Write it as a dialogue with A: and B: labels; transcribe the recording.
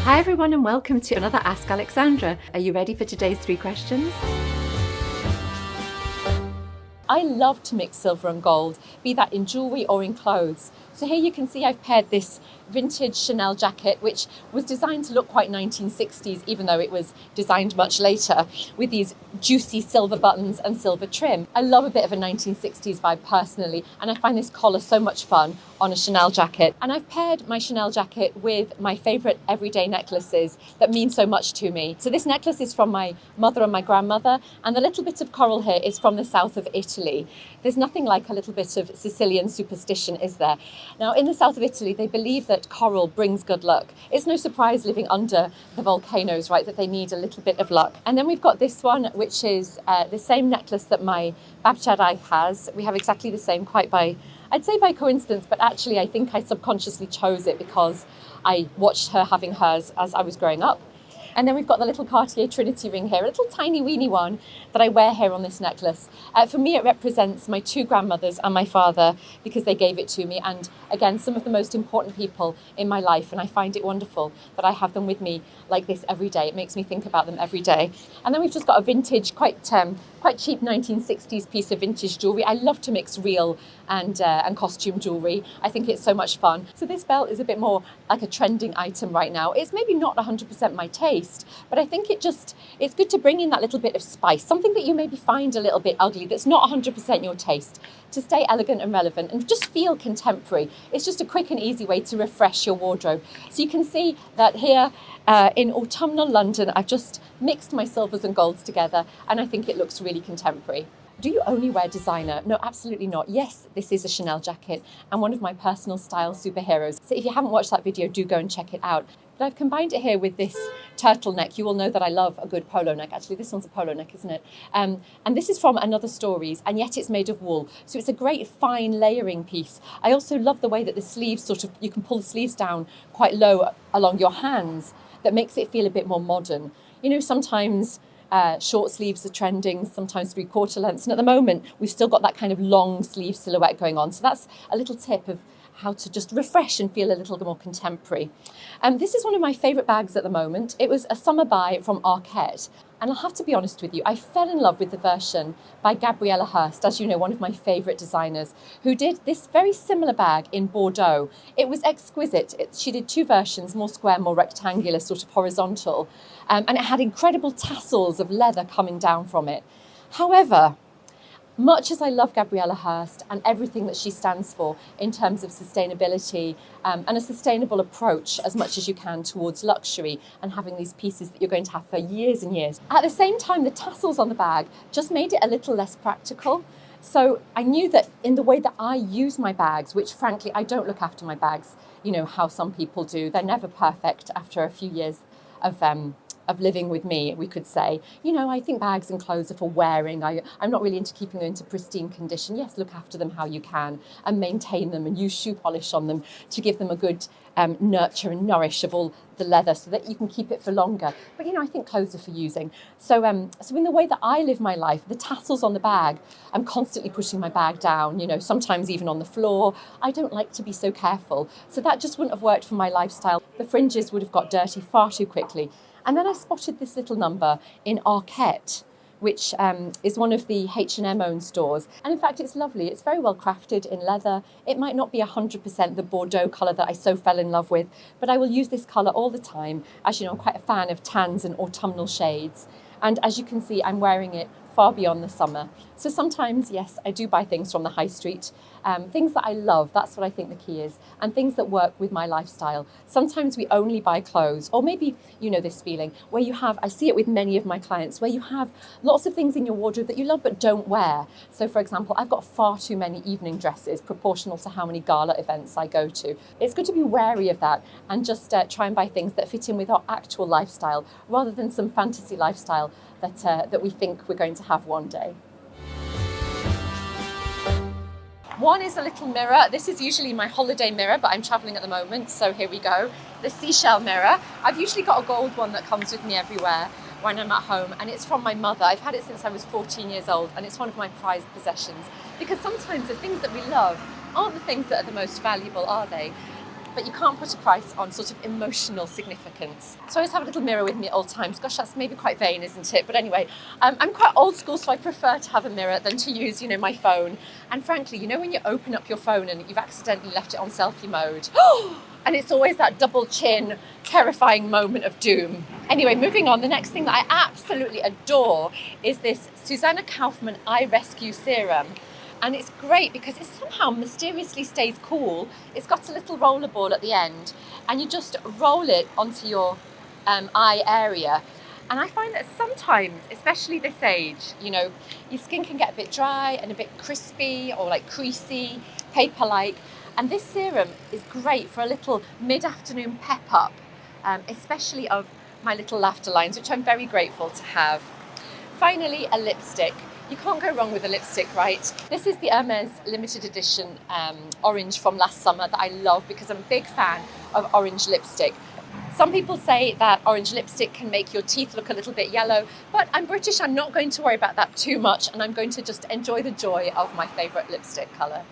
A: Hi everyone and welcome to another Ask Aleksandra. Are you ready for today's 3 questions? I love to mix silver and gold, be that in jewellery or in clothes. So here you can see I've paired this vintage Chanel jacket, which was designed to look quite 1960s, even though it was designed much later, with these juicy silver buttons and silver trim. I love a bit of a 1960s vibe personally, and I find this collar so much fun on a Chanel jacket. And I've paired my Chanel jacket with my favourite everyday necklaces that mean so much to me. So this necklace is from my mother and my grandmother, and the little bit of coral here is from the south of Italy. There's nothing like a little bit of Sicilian superstition, is there? Now, in the south of Italy, they believe that coral brings good luck. It's no surprise living under the volcanoes, right, that they need a little bit of luck. And then we've got this one, which is the same necklace that my babcia has. We have exactly the same, I'd say by coincidence, but actually I think I subconsciously chose it because I watched her having hers as I was growing up. And then we've got the little Cartier Trinity ring here, a little tiny weeny one that I wear here on this necklace. For me, it represents my 2 grandmothers and my father because they gave it to me. And again, some of the most important people in my life. And I find it wonderful that I have them with me like this every day. It makes me think about them every day. And then we've just got a vintage, quite cheap 1960s piece of vintage jewellery. I love to mix real and costume jewellery. I think it's so much fun. So this belt is a bit more like a trending item right now. It's maybe not 100% my taste, but I think it's good to bring in that little bit of spice, something that you maybe find a little bit ugly, that's not 100% your taste, to stay elegant and relevant and just feel contemporary. It's just a quick and easy way to refresh your wardrobe. So you can see that here in autumnal London, I've just mixed my silvers and golds together, and I think it looks really contemporary. Do you only wear designer? No, absolutely not. Yes, this is a Chanel jacket and one of my personal style superheroes. So if you haven't watched that video, do go and check it out. But I've combined it here with this turtleneck. You will know that I love a good polo neck. Actually, this one's a polo neck, isn't it? And this is from Another Stories, and yet it's made of wool. So it's a great fine layering piece. I also love the way that the sleeves you can pull the sleeves down quite low along your hands. That makes it feel a bit more modern. You know, sometimes short sleeves are trending, sometimes 3/4 lengths. And at the moment, we've still got that kind of long sleeve silhouette going on. So that's a little tip of how to just refresh and feel a little more contemporary. This is one of my favourite bags at the moment. It was a summer buy from Arket. And I'll have to be honest with you, I fell in love with the version by Gabriella Hearst, as you know, one of my favourite designers, who did this very similar bag in Bordeaux. It was exquisite. She did 2 versions, more square, more rectangular, sort of horizontal. And it had incredible tassels of leather coming down from it. However, much as I love Gabriella Hearst and everything that she stands for in terms of sustainability and a sustainable approach as much as you can towards luxury and having these pieces that you're going to have for years and years, at the same time, the tassels on the bag just made it a little less practical. So I knew that in the way that I use my bags, which frankly, I don't look after my bags, you know, how some people do. They're never perfect after a few years of living with me, we could say. You know, I think bags and clothes are for wearing. I'm not really into keeping them into pristine condition. Yes, look after them how you can and maintain them and use shoe polish on them to give them a good nurture and nourish of all the leather so that you can keep it for longer. But, you know, I think clothes are for using. So in the way that I live my life, the tassels on the bag, I'm constantly pushing my bag down, you know, sometimes even on the floor. I don't like to be so careful. So that just wouldn't have worked for my lifestyle. The fringes would have got dirty far too quickly. And then I spotted this little number in Arket, which is one of the H&M owned stores. And in fact, it's lovely. It's very well crafted in leather. It might not be 100% the Bordeaux colour that I so fell in love with, but I will use this colour all the time. As you know, I'm quite a fan of tans and autumnal shades. And as you can see, I'm wearing it far beyond the summer. So sometimes, yes, I do buy things from the high street, things that I love, that's what I think the key is, and things that work with my lifestyle. Sometimes we only buy clothes, or maybe you know this feeling, where you have, I see it with many of my clients, where you have lots of things in your wardrobe that you love but don't wear. So for example, I've got far too many evening dresses proportional to how many gala events I go to. It's good to be wary of that and just try and buy things that fit in with our actual lifestyle, rather than some fantasy lifestyle that we think we're going to have one day. One is a little mirror. This is usually my holiday mirror, but I'm traveling at the moment, so here we go. The seashell mirror. I've usually got a gold one that comes with me everywhere when I'm at home, and it's from my mother. I've had it since I was 14 years old, and it's one of my prized possessions, because sometimes the things that we love aren't the things that are the most valuable, are they? but you can't put a price on sort of emotional significance. So I always have a little mirror with me at all times. Gosh, that's maybe quite vain, isn't it? But anyway, I'm quite old school, so I prefer to have a mirror than to use, my phone. And frankly, when you open up your phone and you've accidentally left it on selfie mode, and it's always that double chin, terrifying moment of doom. Anyway, moving on, the next thing that I absolutely adore is this Susanna Kaufmann Eye Rescue Serum. And it's great because it somehow mysteriously stays cool. It's got a little roller ball at the end, and you just roll it onto your eye area. And I find that sometimes, especially this age, your skin can get a bit dry and a bit crispy or like creasy, paper-like. And this serum is great for a little mid-afternoon pep up, especially of my little laughter lines, which I'm very grateful to have. Finally, a lipstick. You can't go wrong with a lipstick, right? This is the Hermes limited edition orange from last summer that I love because I'm a big fan of orange lipstick. Some people say that orange lipstick can make your teeth look a little bit yellow, but I'm British, I'm not going to worry about that too much, and I'm going to just enjoy the joy of my favourite lipstick colour.